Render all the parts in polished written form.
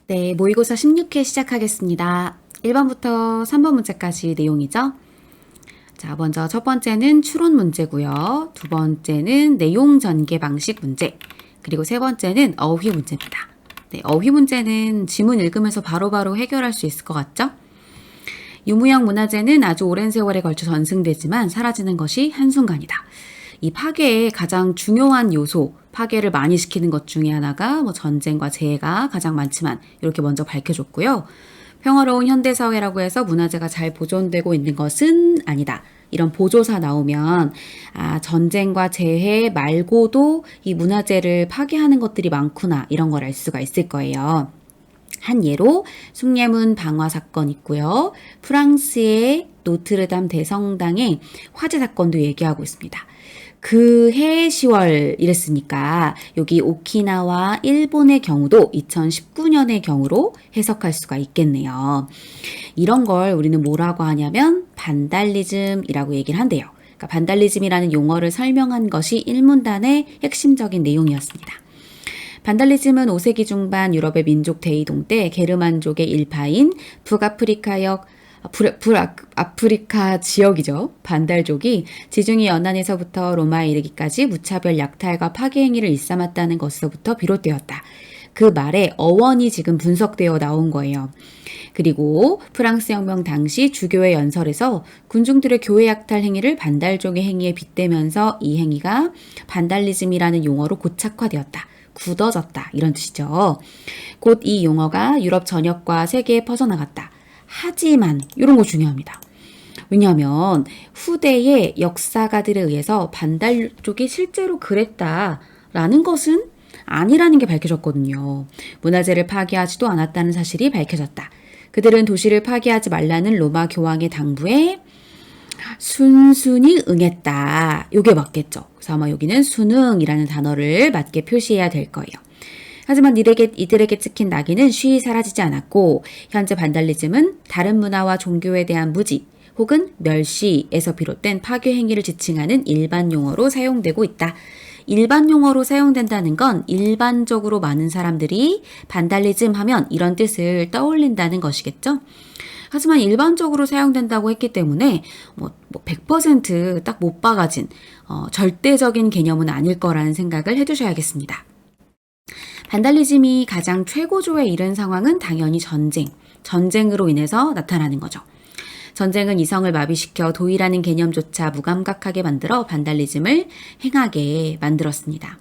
네, 모의고사 16회 시작하겠습니다. 1번부터 3번 문제까지 내용이죠. 자, 먼저 첫 번째는 추론 문제고요. 두 번째는 내용 전개 방식 문제, 그리고 세 번째는 어휘 문제입니다. 네, 어휘 문제는 지문 읽으면서 바로바로 해결할 수 있을 것 같죠? 유무형 문화재는 아주 오랜 세월에 걸쳐 전승되지만 사라지는 것이 한순간이다. 이 파괴의 가장 중요한 요소, 파괴를 많이 시키는 것 중에 하나가 전쟁과 재해가 가장 많지만 이렇게 먼저 밝혀줬고요. 평화로운 현대사회라고 해서 문화재가 잘 보존되고 있는 것은 아니다. 이런 보조사 나오면 전쟁과 재해 말고도 이 문화재를 파괴하는 것들이 많구나 이런 걸 알 수가 있을 거예요. 한 예로 숭례문 방화 사건 있고요. 프랑스의 노트르담 대성당의 화재 사건도 얘기하고 있습니다. 그해 10월 이랬으니까 여기 오키나와 일본의 경우도 2019년의 경우로 해석할 수가 있겠네요. 이런 걸 우리는 뭐라고 하냐면 반달리즘이라고 얘기를 한대요. 그러니까 반달리즘이라는 용어를 설명한 것이 일문단의 핵심적인 내용이었습니다. 반달리즘은 5세기 중반 유럽의 민족 대이동 때 게르만족의 일파인 북아프리카 지역이죠. 반달족이 지중해 연안에서부터 로마에 이르기까지 무차별 약탈과 파괴 행위를 일삼았다는 것에서부터 비롯되었다. 그 말에 어원이 지금 분석되어 나온 거예요. 그리고 프랑스 혁명 당시 주교의 연설에서 군중들의 교회 약탈 행위를 반달족의 행위에 빗대면서 이 행위가 반달리즘이라는 용어로 고착화되었다. 굳어졌다. 이런 뜻이죠. 곧 이 용어가 유럽 전역과 세계에 퍼져나갔다. 하지만 이런 거 중요합니다. 왜냐하면 후대의 역사가들에 의해서 반달족이 실제로 그랬다라는 것은 아니라는 게 밝혀졌거든요. 문화재를 파괴하지도 않았다는 사실이 밝혀졌다. 그들은 도시를 파괴하지 말라는 로마 교황의 당부에 순순히 응했다. 이게 맞겠죠. 그래서 아마 여기는 순응이라는 단어를 맞게 표시해야 될 거예요. 하지만 이들에게 찍힌 낙인은 쉬이 사라지지 않았고 현재 반달리즘은 다른 문화와 종교에 대한 무지 혹은 멸시에서 비롯된 파괴 행위를 지칭하는 일반 용어로 사용되고 있다. 일반 용어로 사용된다는 건 일반적으로 많은 사람들이 반달리즘 하면 이런 뜻을 떠올린다는 것이겠죠. 하지만 일반적으로 사용된다고 했기 때문에 100%딱 못 박아진 절대적인 개념은 아닐 거라는 생각을 해두셔야겠습니다. 반달리즘이 가장 최고조에 이른 상황은 당연히 전쟁으로 인해서 나타나는 거죠. 전쟁은 이성을 마비시켜 도의라는 개념조차 무감각하게 만들어 반달리즘을 행하게 만들었습니다.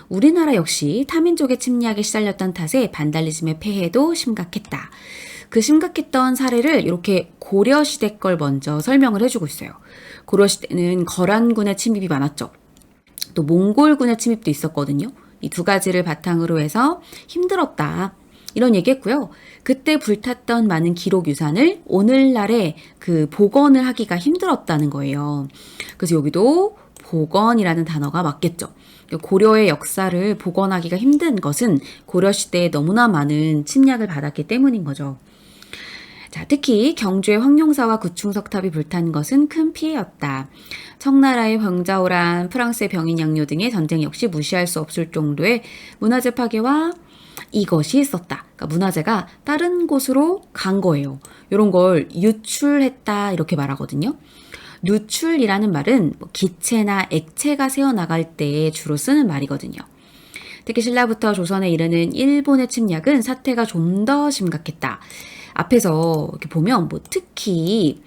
우리나라 역시 타민족의 침략에 시달렸던 탓에 반달리즘의 폐해도 심각했다. 그 심각했던 사례를 이렇게 고려시대 걸 먼저 설명을 해주고 있어요. 고려시대는 거란군의 침입이 많았죠. 또 몽골군의 침입도 있었거든요. 이 두 가지를 바탕으로 해서 힘들었다. 이런 얘기했고요. 그때 불탔던 많은 기록 유산을 오늘날에 복원을 하기가 힘들었다는 거예요. 그래서 여기도 복원이라는 단어가 맞겠죠. 고려의 역사를 복원하기가 힘든 것은 고려시대에 너무나 많은 침략을 받았기 때문인 거죠. 자, 특히 경주의 황룡사와 구충석탑이 불탄 것은 큰 피해였다. 청나라의 황자오란, 프랑스의 병인양요 등의 전쟁 역시 무시할 수 없을 정도의 문화재 파괴와 이것이 있었다. 그러니까 문화재가 다른 곳으로 간 거예요. 이런 걸 유출했다 이렇게 말하거든요. 누출이라는 말은 기체나 액체가 새어나갈 때 주로 쓰는 말이거든요. 특히 신라부터 조선에 이르는 일본의 침략은 사태가 좀 더 심각했다. 앞에서 이렇게 보면 특히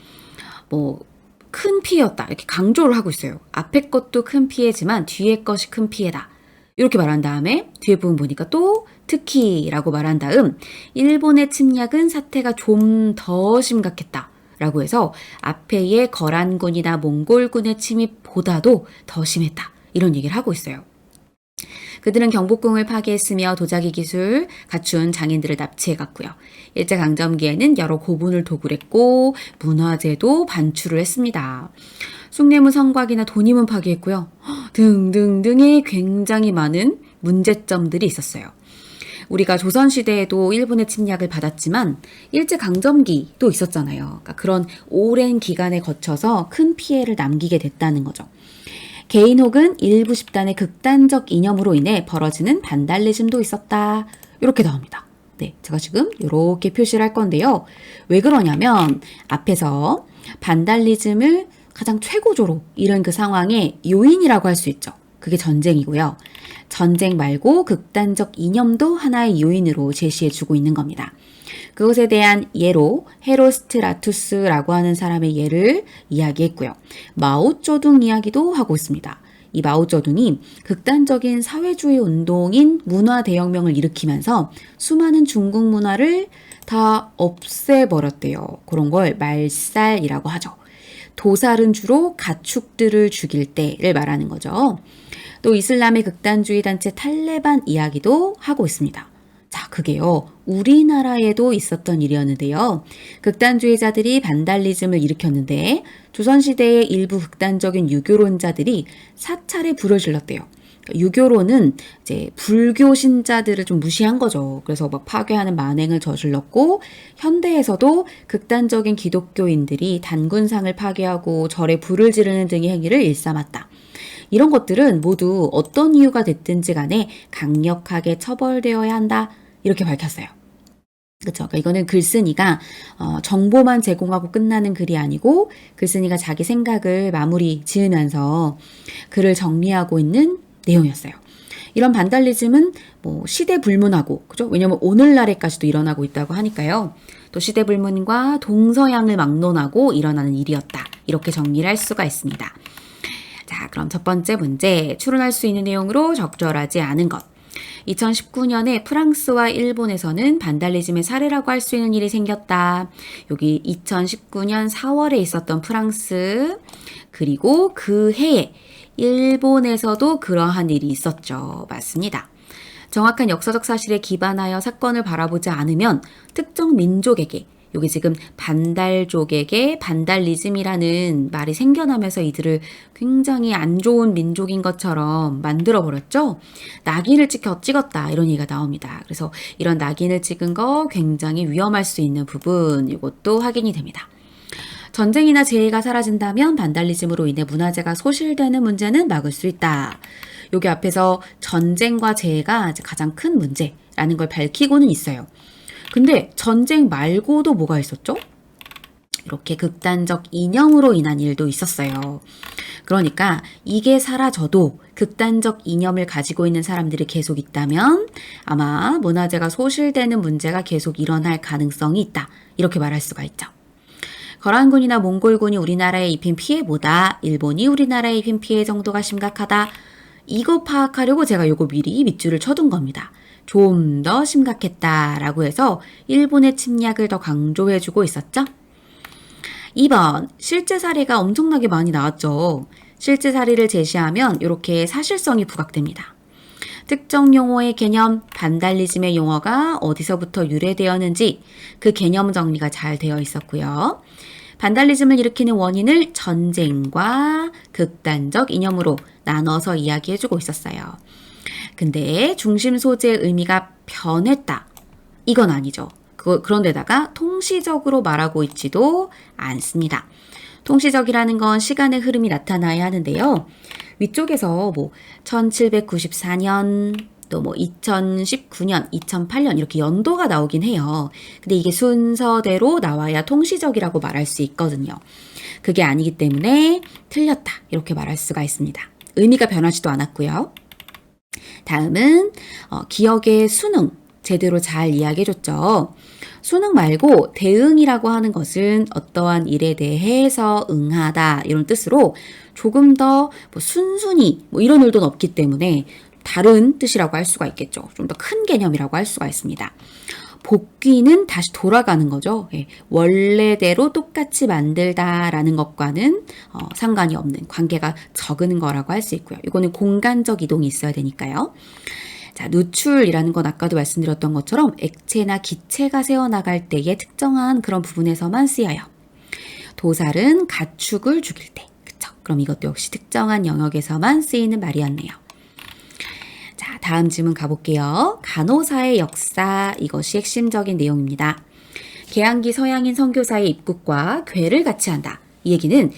큰 피해였다 이렇게 강조를 하고 있어요. 앞에 것도 큰 피해지만 뒤에 것이 큰 피해다. 이렇게 말한 다음에 뒤에 부분 보니까 또 특히라고 말한 다음 일본의 침략은 사태가 좀 더 심각했다. 라고 해서 앞에의 거란군이나 몽골군의 침입보다도 더 심했다. 이런 얘기를 하고 있어요. 그들은 경복궁을 파괴했으며 도자기 기술 갖춘 장인들을 납치해갔고요. 일제강점기에는 여러 고분을 도굴했고 문화재도 반출을 했습니다. 숭례문 성곽이나 돈이문 파괴했고요. 등등등의 굉장히 많은 문제점들이 있었어요. 우리가 조선시대에도 일본의 침략을 받았지만 일제강점기도 있었잖아요. 그러니까 그런 오랜 기간에 거쳐서 큰 피해를 남기게 됐다는 거죠. 개인 혹은 일부 집단의 극단적 이념으로 인해 벌어지는 반달리즘도 있었다. 이렇게 나옵니다. 네, 제가 지금 이렇게 표시를 할 건데요. 왜 그러냐면 앞에서 반달리즘을 가장 최고조로 이룬 그 상황의 요인이라고 할 수 있죠. 그게 전쟁이고요. 전쟁 말고 극단적 이념도 하나의 요인으로 제시해주고 있는 겁니다. 그것에 대한 예로 헤로스트라투스라고 하는 사람의 예를 이야기했고요. 마오쩌둥 이야기도 하고 있습니다. 이 마오쩌둥이 극단적인 사회주의 운동인 문화 대혁명을 일으키면서 수많은 중국 문화를 다 없애버렸대요. 그런 걸 말살이라고 하죠. 도살은 주로 가축들을 죽일 때를 말하는 거죠. 또 이슬람의 극단주의 단체 탈레반 이야기도 하고 있습니다. 자, 그게요. 우리나라에도 있었던 일이었는데요. 극단주의자들이 반달리즘을 일으켰는데 조선시대의 일부 극단적인 유교론자들이 사찰에 불을 질렀대요. 유교론은 이제 불교 신자들을 좀 무시한 거죠. 그래서 막 파괴하는 만행을 저질렀고 현대에서도 극단적인 기독교인들이 단군상을 파괴하고 절에 불을 지르는 등의 행위를 일삼았다. 이런 것들은 모두 어떤 이유가 됐든지 간에 강력하게 처벌되어야 한다. 이렇게 밝혔어요. 그렇죠. 그러니까 이거는 글쓴이가 정보만 제공하고 끝나는 글이 아니고 글쓴이가 자기 생각을 마무리 지으면서 글을 정리하고 있는 내용이었어요. 이런 반달리즘은 뭐 시대 불문하고 그죠? 왜냐면 오늘날에까지도 일어나고 있다고 하니까요. 또 시대 불문과 동서양을 막론하고 일어나는 일이었다. 이렇게 정리를 할 수가 있습니다. 자, 그럼 첫 번째 문제, 추론할 수 있는 내용으로 적절하지 않은 것. 2019년에 프랑스와 일본에서는 반달리즘의 사례라고 할 수 있는 일이 생겼다. 여기 2019년 4월에 있었던 프랑스, 그리고 그 해에 일본에서도 그러한 일이 있었죠. 맞습니다. 정확한 역사적 사실에 기반하여 사건을 바라보지 않으면 특정 민족에게 여기 지금 반달족에게 반달리즘이라는 말이 생겨나면서 이들을 굉장히 안 좋은 민족인 것처럼 만들어버렸죠. 낙인을 찍었다 이런 얘기가 나옵니다. 그래서 이런 낙인을 찍은 거 굉장히 위험할 수 있는 부분 이것도 확인이 됩니다. 전쟁이나 재해가 사라진다면 반달리즘으로 인해 문화재가 소실되는 문제는 막을 수 있다. 여기 앞에서 전쟁과 재해가 가장 큰 문제라는 걸 밝히고는 있어요. 근데 전쟁 말고도 뭐가 있었죠? 이렇게 극단적 이념으로 인한 일도 있었어요. 그러니까 이게 사라져도 극단적 이념을 가지고 있는 사람들이 계속 있다면 아마 문화재가 소실되는 문제가 계속 일어날 가능성이 있다. 이렇게 말할 수가 있죠. 거란군이나 몽골군이 우리나라에 입힌 피해보다 일본이 우리나라에 입힌 피해 정도가 심각하다. 이거 파악하려고 제가 이거 미리 밑줄을 쳐둔 겁니다. 좀 더 심각했다라고 해서 일본의 침략을 더 강조해주고 있었죠. 2번, 실제 사례가 엄청나게 많이 나왔죠. 실제 사례를 제시하면 이렇게 사실성이 부각됩니다. 특정 용어의 개념, 반달리즘의 용어가 어디서부터 유래되었는지 그 개념 정리가 잘 되어 있었고요. 반달리즘을 일으키는 원인을 전쟁과 극단적 이념으로 나눠서 이야기해주고 있었어요. 근데 중심 소재의 의미가 변했다. 이건 아니죠. 그런데다가 통시적으로 말하고 있지도 않습니다. 통시적이라는 건 시간의 흐름이 나타나야 하는데요. 위쪽에서 뭐 1794년 또 뭐 2019년, 2008년 이렇게 연도가 나오긴 해요. 근데 이게 순서대로 나와야 통시적이라고 말할 수 있거든요. 그게 아니기 때문에 틀렸다. 이렇게 말할 수가 있습니다. 의미가 변하지도 않았고요. 다음은 기억의 수능 제대로 잘 이야기해줬죠. 수능 말고 대응이라고 하는 것은 어떠한 일에 대해서 응하다 이런 뜻으로 조금 더 뭐 순순히 뭐 이런 일도 없기 때문에 다른 뜻이라고 할 수가 있겠죠. 좀 더 큰 개념이라고 할 수가 있습니다. 복귀는 다시 돌아가는 거죠. 예, 원래대로 똑같이 만들다라는 것과는 상관이 없는 관계가 적은 거라고 할 수 있고요. 이거는 공간적 이동이 있어야 되니까요. 자, 누출이라는 건 아까도 말씀드렸던 것처럼 액체나 기체가 새어나갈 때의 특정한 그런 부분에서만 쓰여요. 도살은 가축을 죽일 때. 그쵸? 그럼 이것도 역시 특정한 영역에서만 쓰이는 말이었네요. 자, 다음 질문 가볼게요. 간호사의 역사, 이것이 핵심적인 내용입니다. 개항기 서양인 선교사의 입국과 궤를 같이 한다. 이 얘기는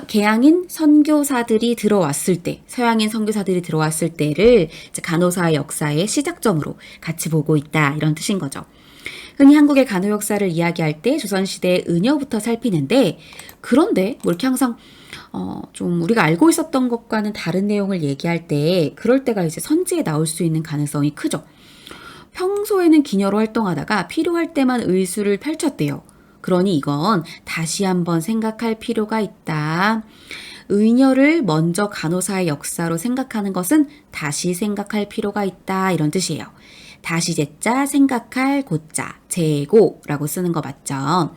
개항인 선교사들이 들어왔을 때, 서양인 선교사들이 들어왔을 때를 이제 간호사의 역사의 시작점으로 같이 보고 있다. 이런 뜻인 거죠. 흔히 한국의 간호 역사를 이야기할 때 조선시대의 은여부터 살피는데, 그런데 뭐 이렇게 항상 좀 우리가 알고 있었던 것과는 다른 내용을 얘기할 때 그럴 때가 이제 선지에 나올 수 있는 가능성이 크죠. 평소에는 기녀로 활동하다가 필요할 때만 의술을 펼쳤대요. 그러니 이건 다시 한번 생각할 필요가 있다. 의녀를 먼저 간호사의 역사로 생각하는 것은 다시 생각할 필요가 있다. 이런 뜻이에요. 다시 제자, 생각할 고자, 재고라고 쓰는 거 맞죠?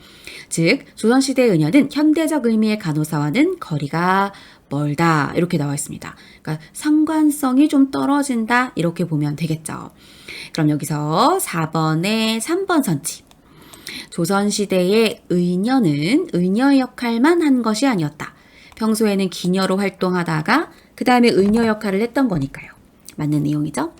즉, 조선시대 의녀는 현대적 의미의 간호사와는 거리가 멀다. 이렇게 나와 있습니다. 그러니까 상관성이 좀 떨어진다. 이렇게 보면 되겠죠. 그럼 여기서 4번에 3번 선지. 조선시대의 의녀는 의녀 역할만 한 것이 아니었다. 평소에는 기녀로 활동하다가 그 다음에 의녀 역할을 했던 거니까요. 맞는 내용이죠?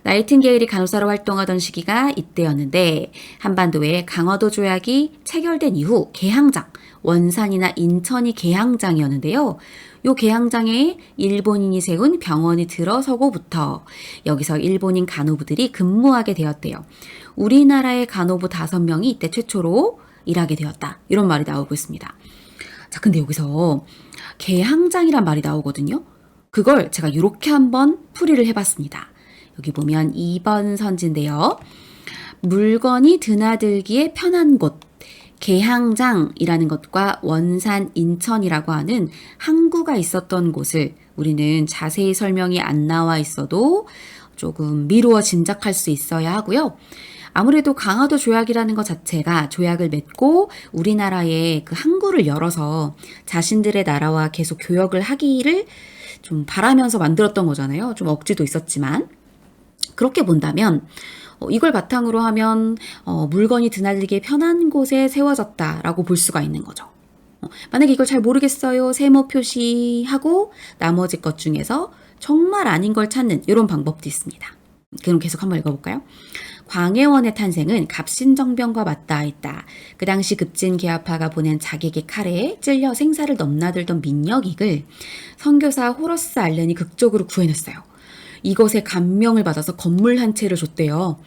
나이팅게일이 간호사로 활동하던 시기가 이때였는데 한반도에 강화도 조약이 체결된 이후 개항장, 원산이나 인천이 개항장이었는데요. 요 개항장에 일본인이 세운 병원이 들어서고부터 여기서 일본인 간호부들이 근무하게 되었대요. 우리나라의 간호부 5명이 이때 최초로 일하게 되었다. 이런 말이 나오고 있습니다. 자, 근데 여기서 개항장이란 말이 나오거든요. 그걸 제가 이렇게 한번 풀이를 해봤습니다. 여기 보면 2번 선지인데요. 물건이 드나들기에 편한 곳, 개항장이라는 것과 원산, 인천이라고 하는 항구가 있었던 곳을 우리는 자세히 설명이 안 나와 있어도 조금 미루어 짐작할 수 있어야 하고요. 아무래도 강화도 조약이라는 것 자체가 조약을 맺고 우리나라에 그 항구를 열어서 자신들의 나라와 계속 교역을 하기를 좀 바라면서 만들었던 거잖아요. 좀 억지도 있었지만. 그렇게 본다면 이걸 바탕으로 하면 물건이 드날리기에 편한 곳에 세워졌다라고 볼 수가 있는 거죠. 만약에 이걸 잘 모르겠어요. 세모 표시하고 나머지 것 중에서 정말 아닌 걸 찾는 이런 방법도 있습니다. 그럼 계속 한번 읽어볼까요? 광해원의 탄생은 갑신정변과 맞닿아 있다. 그 당시 급진 계하파가 보낸 자객의 칼에 찔려 생사를 넘나들던 민혁익을 선교사 호러스 알렌이 극적으로 구해냈어요. 이것에 감명을 받아서 건물 한 채를 줬대요.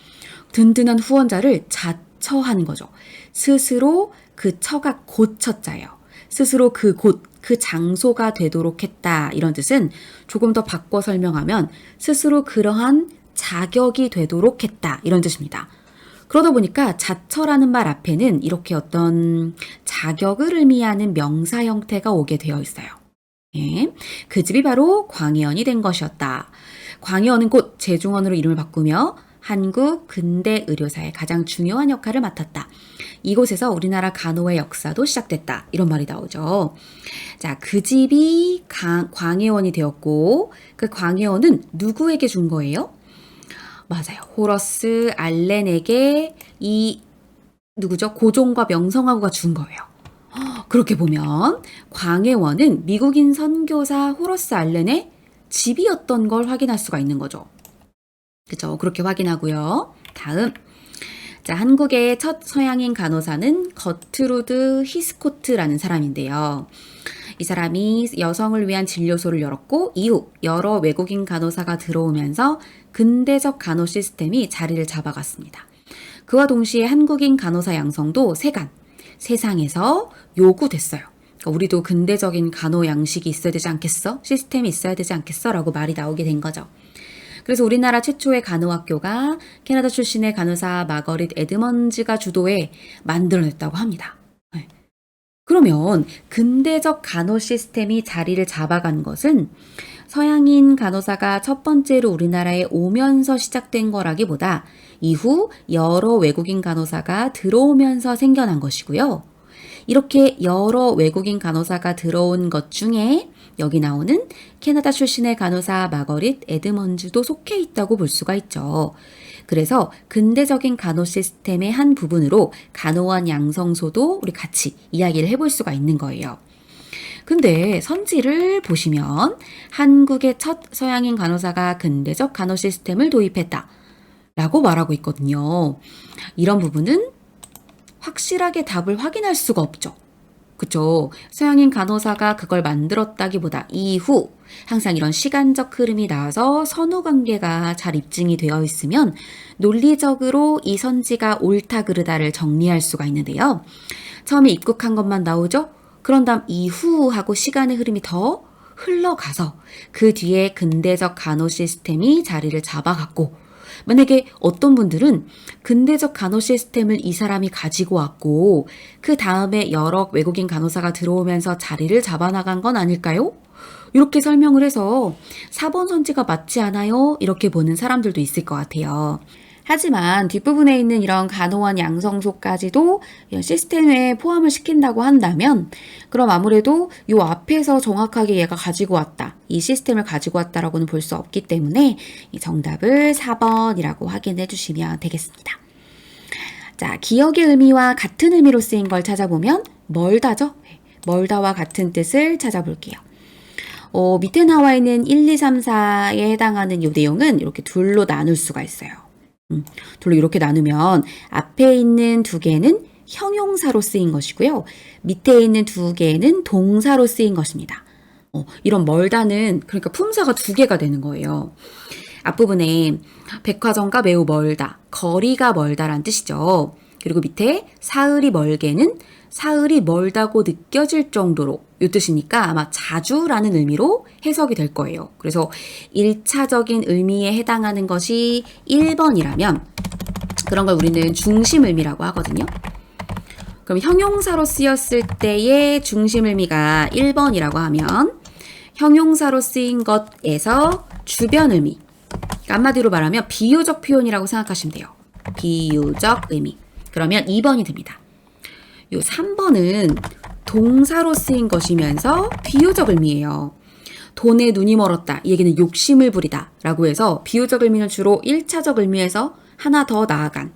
든든한 후원자를 자처하는 거죠. 스스로 그 처가 고처자예요. 스스로 그 곳, 그 장소가 되도록 했다. 이런 뜻은 조금 더 바꿔 설명하면 스스로 그러한 자격이 되도록 했다. 이런 뜻입니다. 그러다 보니까 자처라는 말 앞에는 이렇게 어떤 자격을 의미하는 명사 형태가 오게 되어 있어요. 예, 그 집이 바로 광해원이 된 것이었다. 광해원은 곧 제중원으로 이름을 바꾸며 한국 근대 의료사의 가장 중요한 역할을 맡았다. 이곳에서 우리나라 간호의 역사도 시작됐다. 이런 말이 나오죠. 자, 그 집이 광해원이 되었고 그 광해원은 누구에게 준 거예요? 맞아요. 호러스 알렌에게 이 누구죠? 고종과 명성황후가 준 거예요. 그렇게 보면 광해원은 미국인 선교사 호러스 알렌의 집이었던 걸 확인할 수가 있는 거죠. 그죠? 그렇게 확인하고요. 다음. 자, 한국의 첫 서양인 간호사는 거트루드 히스코트라는 사람인데요. 이 사람이 여성을 위한 진료소를 열었고 이후 여러 외국인 간호사가 들어오면서 근대적 간호 시스템이 자리를 잡아갔습니다. 그와 동시에 한국인 간호사 양성도 세상에서 요구됐어요. 그러니까 우리도 근대적인 간호 양식이 있어야 되지 않겠어? 시스템이 있어야 되지 않겠어? 라고 말이 나오게 된 거죠. 그래서 우리나라 최초의 간호학교가 캐나다 출신의 간호사 마거릿 에드먼즈가 주도해 만들어냈다고 합니다. 네. 그러면 근대적 간호 시스템이 자리를 잡아간 것은 서양인 간호사가 첫 번째로 우리나라에 오면서 시작된 거라기보다 이후 여러 외국인 간호사가 들어오면서 생겨난 것이고요. 이렇게 여러 외국인 간호사가 들어온 것 중에 여기 나오는 캐나다 출신의 간호사 마거릿 에드먼즈도 속해 있다고 볼 수가 있죠. 그래서 근대적인 간호 시스템의 한 부분으로 간호원 양성소도 우리 같이 이야기를 해볼 수가 있는 거예요. 근데 선지를 보시면 한국의 첫 서양인 간호사가 근대적 간호 시스템을 도입했다 라고 말하고 있거든요. 이런 부분은 확실하게 답을 확인할 수가 없죠. 그쵸? 서양인 간호사가 그걸 만들었다기보다 이후 항상 이런 시간적 흐름이 나와서 선후 관계가 잘 입증이 되어 있으면 논리적으로 이 선지가 옳다 그르다를 정리할 수가 있는데요. 처음에 입국한 것만 나오죠? 그런 다음 이후 하고 시간의 흐름이 더 흘러가서 그 뒤에 근대적 간호 시스템이 자리를 잡아갔고, 만약에 어떤 분들은 근대적 간호 시스템을 이 사람이 가지고 왔고 그 다음에 여러 외국인 간호사가 들어오면서 자리를 잡아나간 건 아닐까요? 이렇게 설명을 해서 4번 선지가 맞지 않아요? 이렇게 보는 사람들도 있을 것 같아요. 하지만 뒷부분에 있는 이런 간호원 양성소까지도 이런 시스템에 포함을 시킨다고 한다면 그럼 아무래도 이 앞에서 정확하게 얘가 가지고 왔다. 이 시스템을 가지고 왔다라고는 볼 수 없기 때문에 이 정답을 4번이라고 확인해 주시면 되겠습니다. 자, 기억의 의미와 같은 의미로 쓰인 걸 찾아보면 멀다죠? 멀다와 같은 뜻을 찾아볼게요. 밑에 나와 있는 1, 2, 3, 4에 해당하는 이 내용은 이렇게 둘로 나눌 수가 있어요. 둘로 이렇게 나누면 앞에 있는 두 개는 형용사로 쓰인 것이고요. 밑에 있는 두 개는 동사로 쓰인 것입니다. 이런 멀다는 그러니까 품사가 두 개가 되는 거예요. 앞부분에 백화점과 매우 멀다, 거리가 멀다란 뜻이죠. 그리고 밑에 사흘이 멀게는 사흘이 멀다고 느껴질 정도로 이 뜻이니까 아마 자주라는 의미로 해석이 될 거예요. 그래서 1차적인 의미에 해당하는 것이 1번이라면 그런 걸 우리는 중심 의미라고 하거든요. 그럼 형용사로 쓰였을 때의 중심 의미가 1번이라고 하면 형용사로 쓰인 것에서 주변 의미, 그러니까 한마디로 말하면 비유적 표현이라고 생각하시면 돼요. 비유적 의미. 그러면 2번이 됩니다. 요 3번은 동사로 쓰인 것이면서 비유적 의미예요. 돈에 눈이 멀었다. 이 얘기는 욕심을 부리다 라고 해서 비유적 의미는 주로 1차적 의미에서 하나 더 나아간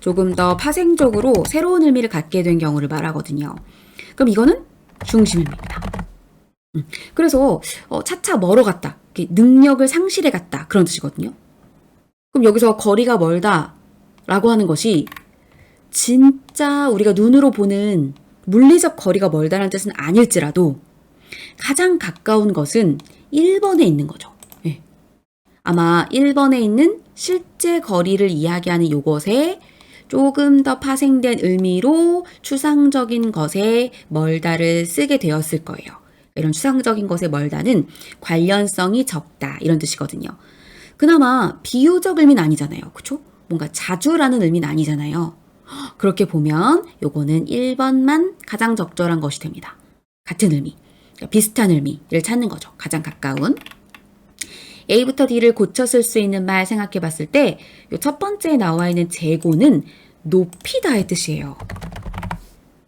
조금 더 파생적으로 새로운 의미를 갖게 된 경우를 말하거든요. 그럼 이거는 중심 의미입니다. 그래서 차차 멀어갔다. 능력을 상실해 갔다. 그런 뜻이거든요. 그럼 여기서 거리가 멀다 라고 하는 것이 진짜 우리가 눈으로 보는 물리적 거리가 멀다는 뜻은 아닐지라도 가장 가까운 것은 1번에 있는 거죠. 네. 아마 1번에 있는 실제 거리를 이야기하는 요것에 조금 더 파생된 의미로 추상적인 것에 멀다를 쓰게 되었을 거예요. 이런 추상적인 것에 멀다는 관련성이 적다 이런 뜻이거든요. 그나마 비유적 의미는 아니잖아요. 그렇죠? 뭔가 자주라는 의미는 아니잖아요. 그렇게 보면 요거는 1번만 가장 적절한 것이 됩니다. 같은 의미, 그러니까 비슷한 의미를 찾는 거죠. 가장 가까운. A부터 D를 고쳐 쓸 수 있는 말 생각해 봤을 때 요 첫 번째에 나와 있는 재고는 높이다의 뜻이에요.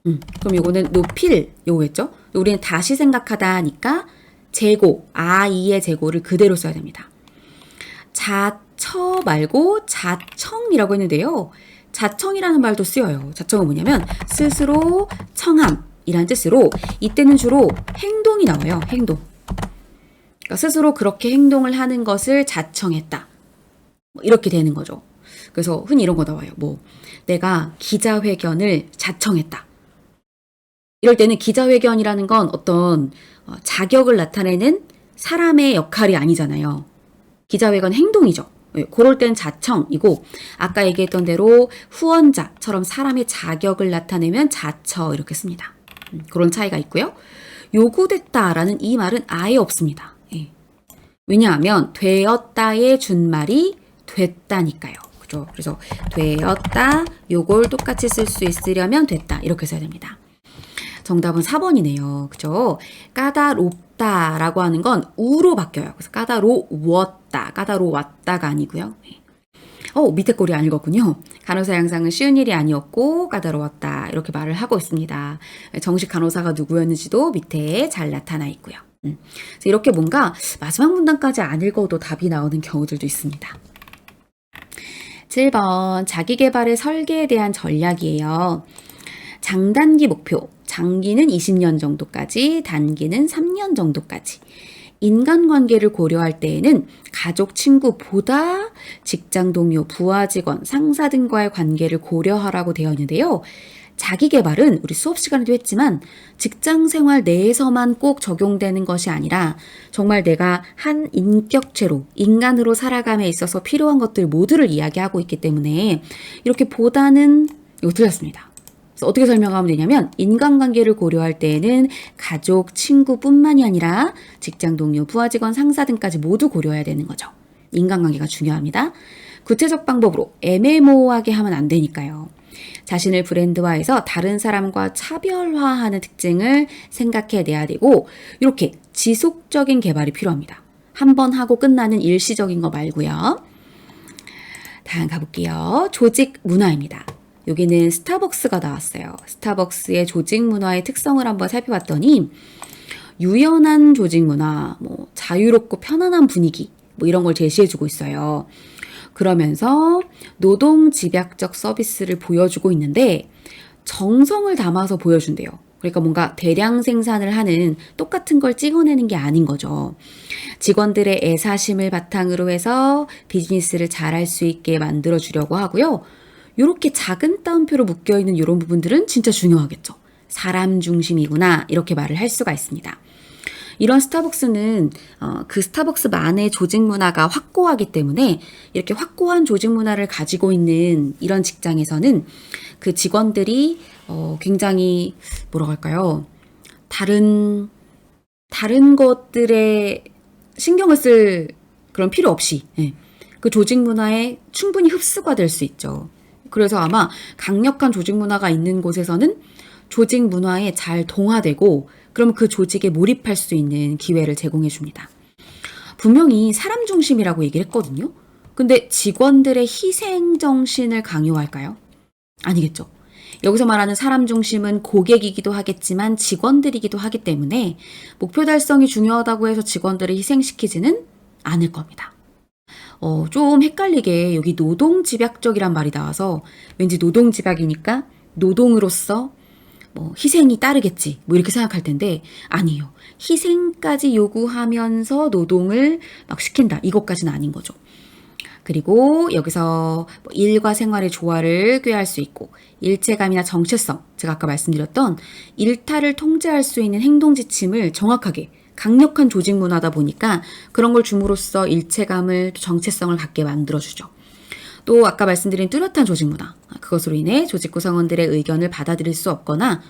그럼 요거는 높일 요거겠죠? 우리는 다시 생각하다 하니까 재고, 이의 재고를 그대로 써야 됩니다. 자처 말고 자청이라고 했는데요. 자청이라는 말도 쓰여요. 자청은 뭐냐면 스스로 청함이라는 뜻으로 이때는 주로 행동이 나와요. 행동. 그러니까 스스로 그렇게 행동을 하는 것을 자청했다. 이렇게 되는 거죠. 그래서 흔히 이런 거 나와요. 내가 기자회견을 자청했다. 이럴 때는 기자회견이라는 건 어떤 자격을 나타내는 사람의 역할이 아니잖아요. 기자회견 행동이죠. 그럴 땐 자청이고 아까 얘기했던 대로 후원자처럼 사람의 자격을 나타내면 자처 이렇게 씁니다. 그런 차이가 있고요. 요구됐다라는 이 말은 아예 없습니다. 왜냐하면 되었다의 준말이 됐다니까요. 그죠? 그래서 되었다 요걸 똑같이 쓸 수 있으려면 됐다 이렇게 써야 됩니다. 정답은 4번이네요. 그죠? 까다롭다라고 하는 건 우로 바뀌어요. 그래서 까다로웠다, 까다로웠다가 아니고요. 밑에 꼴이 안 읽었군요. 간호사 양상은 쉬운 일이 아니었고 까다로웠다 이렇게 말을 하고 있습니다. 정식 간호사가 누구였는지도 밑에 잘 나타나 있고요. 그래서 이렇게 뭔가 마지막 문단까지 안 읽어도 답이 나오는 경우들도 있습니다. 7번 자기계발의 설계에 대한 전략이에요. 장단기 목표, 장기는 20년 정도까지, 단기는 3년 정도까지. 인간관계를 고려할 때에는 가족, 직장 동료, 부하 직원, 상사 등과의 관계를 고려하라고 되어 있는데요. 자기 개발은 우리 수업 시간에도 했지만 직장 생활 내에서만 꼭 적용되는 것이 아니라 정말 내가 한 인격체로, 인간으로 살아감에 있어서 필요한 것들 모두를 이야기하고 있기 때문에 이렇게 보다는 이거 틀렸습니다. 그래서 어떻게 설명하면 되냐면 인간관계를 고려할 때에는 가족, 친구뿐만이 아니라 직장 동료, 부하 직원, 상사 등까지 모두 고려해야 되는 거죠. 인간관계가 중요합니다. 구체적 방법으로 애매모호하게 하면 안 되니까요. 자신을 브랜드화해서 다른 사람과 차별화하는 특징을 생각해내야 되고 이렇게 지속적인 개발이 필요합니다. 한 번 하고 끝나는 일시적인 거 말고요. 다음 가볼게요. 조직 문화입니다. 여기는 스타벅스가 나왔어요. 스타벅스의 조직 문화의 특성을 한번 살펴봤더니 유연한 조직 문화, 자유롭고 편안한 분위기 이런 걸 제시해주고 있어요. 그러면서 노동 집약적 서비스를 보여주고 있는데 정성을 담아서 보여준대요. 그러니까 뭔가 대량 생산을 하는 똑같은 걸 찍어내는 게 아닌 거죠. 직원들의 애사심을 바탕으로 해서 비즈니스를 잘할 수 있게 만들어주려고 하고요. 이렇게 작은 따옴표로 묶여있는 이런 부분들은 진짜 중요하겠죠. 사람 중심이구나 이렇게 말을 할 수가 있습니다. 이런 스타벅스는 그 스타벅스만의 조직 문화가 확고하기 때문에 이렇게 확고한 조직 문화를 가지고 있는 이런 직장에서는 그 직원들이 굉장히 뭐라고 할까요? 다른 것들에 신경을 쓸 그런 필요 없이 그 조직 문화에 충분히 흡수가 될 수 있죠. 그래서 아마 강력한 조직 문화가 있는 곳에서는 조직 문화에 잘 동화되고 그럼 그 조직에 몰입할 수 있는 기회를 제공해 줍니다. 분명히 사람 중심이라고 얘기를 했거든요. 근데 직원들의 희생 정신을 강요할까요? 아니겠죠. 여기서 말하는 사람 중심은 고객이기도 하겠지만 직원들이기도 하기 때문에 목표 달성이 중요하다고 해서 직원들을 희생시키지는 않을 겁니다. 좀 헷갈리게 여기 노동 집약적이란 말이 나와서 왠지 노동 집약이니까 노동으로서 희생이 따르겠지 이렇게 생각할 텐데 아니에요. 희생까지 요구하면서 노동을 막 시킨다 이것까지는 아닌 거죠. 그리고 여기서 일과 생활의 조화를 꾀할 수 있고 일체감이나 정체성 제가 아까 말씀드렸던 일탈을 통제할 수 있는 행동 지침을 정확하게 강력한 조직 문화다 보니까 그런 걸 줌으로써 일체감을 정체성을 갖게 만들어주죠. 또 아까 말씀드린 뚜렷한 조직 문화 그것으로 인해 조직 구성원들의 의견을 받아들일 수 없거나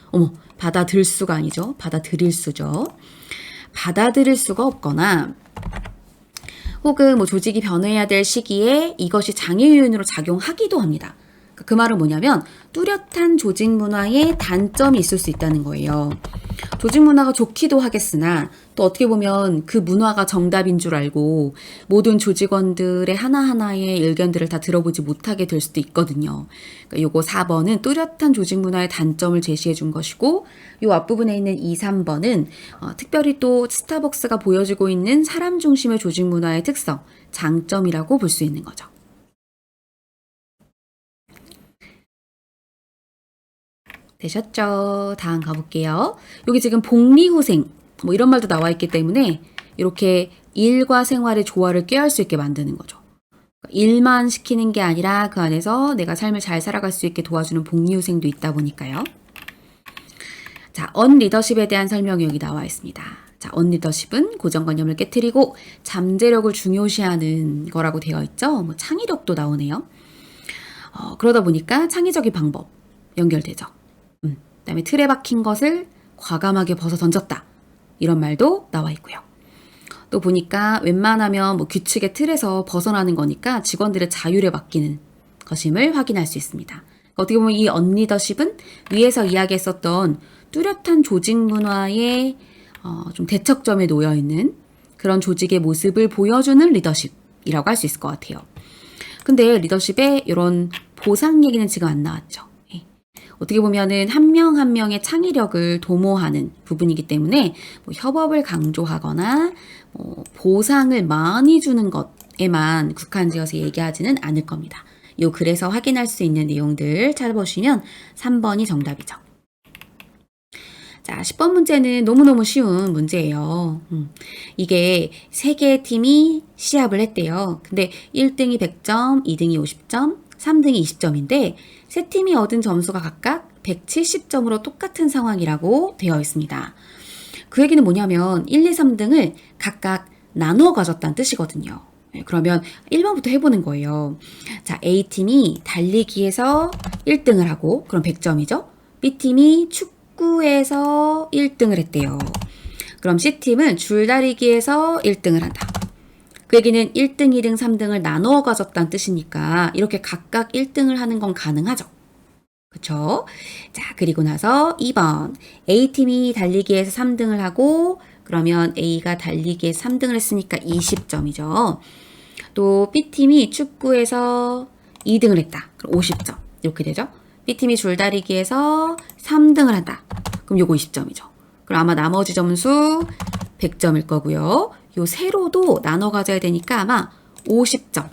받아들 수가 아니죠. 받아들일 수죠. 받아들일 수가 없거나 혹은 조직이 변해야 될 시기에 이것이 장애 요인으로 작용하기도 합니다. 그 말은 뭐냐면 뚜렷한 조직 문화에 단점이 있을 수 있다는 거예요. 조직 문화가 좋기도 하겠으나 또 어떻게 보면 그 문화가 정답인 줄 알고 모든 조직원들의 하나하나의 의견들을 다 들어보지 못하게 될 수도 있거든요. 그러니까 요거 4번은 뚜렷한 조직 문화의 단점을 제시해 준 것이고 요 앞부분에 있는 2, 3번은 특별히 또 스타벅스가 보여주고 있는 사람 중심의 조직 문화의 특성, 장점이라고 볼 수 있는 거죠. 되셨죠? 다음 가볼게요. 여기 지금 복리후생 이런 말도 나와 있기 때문에 이렇게 일과 생활의 조화를 꾀할 수 있게 만드는 거죠. 일만 시키는 게 아니라 그 안에서 내가 삶을 잘 살아갈 수 있게 도와주는 복리후생도 있다 보니까요. 자, 언리더십에 대한 설명이 여기 나와 있습니다. 자, 언리더십은 고정관념을 깨트리고 잠재력을 중요시하는 거라고 되어 있죠. 창의력도 나오네요. 그러다 보니까 창의적인 방법 연결되죠. 그다음에 틀에 박힌 것을 과감하게 벗어 던졌다. 이런 말도 나와 있고요. 또 보니까 웬만하면 규칙의 틀에서 벗어나는 거니까 직원들의 자율에 맡기는 것임을 확인할 수 있습니다. 어떻게 보면 이 언리더십은 위에서 이야기했었던 뚜렷한 조직 문화의 좀 대척점에 놓여 있는 그런 조직의 모습을 보여주는 리더십이라고 할 수 있을 것 같아요. 근데 리더십에 이런 보상 얘기는 지금 안 나왔죠. 어떻게 보면은 한 명 한 명의 창의력을 도모하는 부분이기 때문에 협업을 강조하거나 보상을 많이 주는 것에만 국한지어서 얘기하지는 않을 겁니다. 요 글에서 확인할 수 있는 내용들 찾아보시면 3번이 정답이죠. 자, 10번 문제는 너무너무 쉬운 문제예요. 이게 3개의 팀이 시합을 했대요. 근데 1등이 100점, 2등이 50점, 3등이 20점인데 세 팀이 얻은 점수가 각각 170점으로 똑같은 상황이라고 되어 있습니다. 그 얘기는 뭐냐면 1, 2, 3등을 각각 나누어 가졌다는 뜻이거든요. 그러면 1번부터 해보는 거예요. 자, A팀이 달리기에서 1등을 하고 그럼 100점이죠. B팀이 축구에서 1등을 했대요. 그럼 C팀은 줄다리기에서 1등을 한다. 그 얘기는 1등, 2등, 3등을 나누어 가졌다는 뜻이니까 이렇게 각각 1등을 하는 건 가능하죠. 그쵸? 자, 그리고 나서 2번. A팀이 달리기에서 3등을 하고 그러면 A가 달리기에서 3등을 했으니까 20점이죠. 또 B팀이 축구에서 2등을 했다. 그럼 50점. 이렇게 되죠. B팀이 줄다리기에서 3등을 한다. 그럼 요거 20점이죠. 그럼 아마 나머지 점수 100점일 거고요. 요 세로도 나눠 가져야 되니까 아마 50점.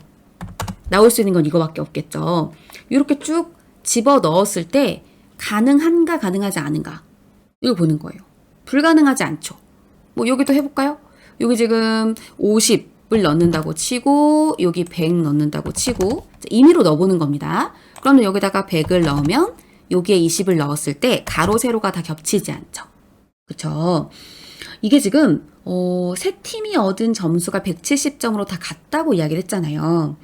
나올 수 있는 건 이거밖에 없겠죠. 이렇게 쭉 집어 넣었을 때 가능한가 가능하지 않은가 이걸 보는 거예요. 불가능하지 않죠. 뭐 여기도 해볼까요? 여기 지금 50을 넣는다고 치고 여기 100 넣는다고 치고 임의로 넣어보는 겁니다. 그러면 여기다가 100을 넣으면 여기에 20을 넣었을 때 가로 세로가 다 겹치지 않죠. 그쵸? 이게 지금 세 팀이 얻은 점수가 170점으로 다 같다고 이야기를 했잖아요.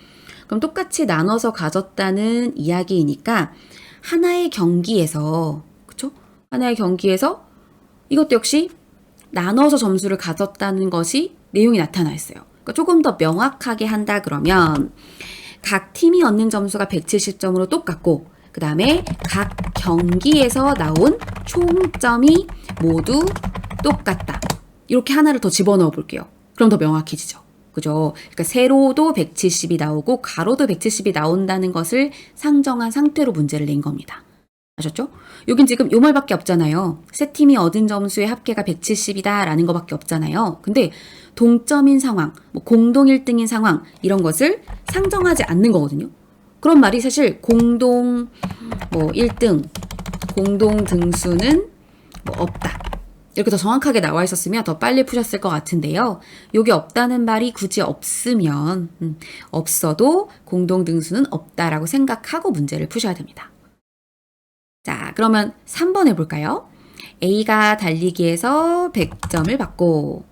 그럼 똑같이 나눠서 가졌다는 이야기이니까 하나의 경기에서 그쵸? 하나의 경기에서 이것도 역시 나눠서 점수를 가졌다는 것이 내용이 나타나 있어요. 그러니까 조금 더 명확하게 한다 그러면 각 팀이 얻는 점수가 170점으로 똑같고 그 다음에 각 경기에서 나온 총점이 모두 똑같다. 이렇게 하나를 더 집어넣어 볼게요. 그럼 더 명확해지죠. 그죠? 그러니까 세로도 170이 나오고 가로도 170이 나온다는 것을 상정한 상태로 문제를 낸 겁니다. 아셨죠? 여긴 지금 요 말밖에 없잖아요. 세 팀이 얻은 점수의 합계가 170이다 라는 거밖에 없잖아요. 근데 동점인 상황, 뭐 공동 1등인 상황 이런 것을 상정하지 않는 거거든요. 그런 말이 사실 공동 뭐 1등, 공동 등수는 뭐 없다. 이렇게 더 정확하게 나와 있었으면 더 빨리 푸셨을 것 같은데요. 요게 없다는 말이 굳이 없으면 없어도 공동 등수는 없다라고 생각하고 문제를 푸셔야 됩니다. 자, 그러면 3번 해볼까요? A가 달리기에서 100점을 받고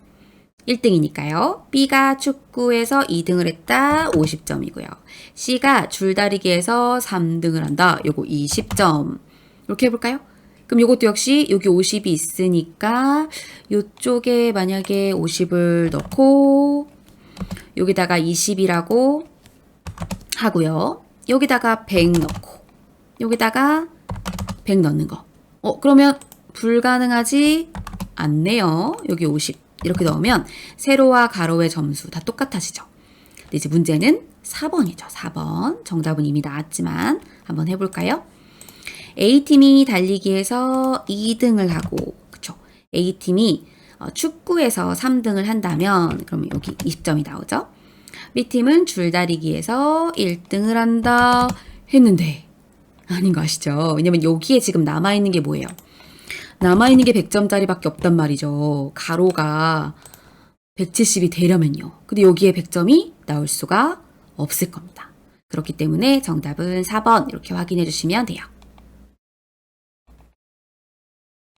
1등이니까요. B가 축구에서 2등을 했다. 50점이고요. C가 줄다리기에서 3등을 한다. 요거 20점. 이렇게 해볼까요? 그럼 이것도 역시 여기 50이 있으니까 이쪽에 만약에 50을 넣고 여기다가 20이라고 하고요. 여기다가 100 넣고 여기다가 100 넣는 거. 그러면 불가능하지 않네요. 여기 50 이렇게 넣으면 세로와 가로의 점수 다 똑같아지죠. 근데 이제 문제는 4번이죠. 4번. 정답은 이미 나왔지만 한번 해볼까요? A팀이 달리기에서 2등을 하고, 그쵸? A팀이 축구에서 3등을 한다면, 그러면 여기 20점이 나오죠? B팀은 줄다리기에서 1등을 한다 했는데, 아닌 거 아시죠? 왜냐면 여기에 지금 남아있는 게 뭐예요? 남아있는 게 100점짜리밖에 없단 말이죠. 가로가 170이 되려면요. 근데 여기에 100점이 나올 수가 없을 겁니다. 그렇기 때문에 정답은 4번 이렇게 확인해 주시면 돼요.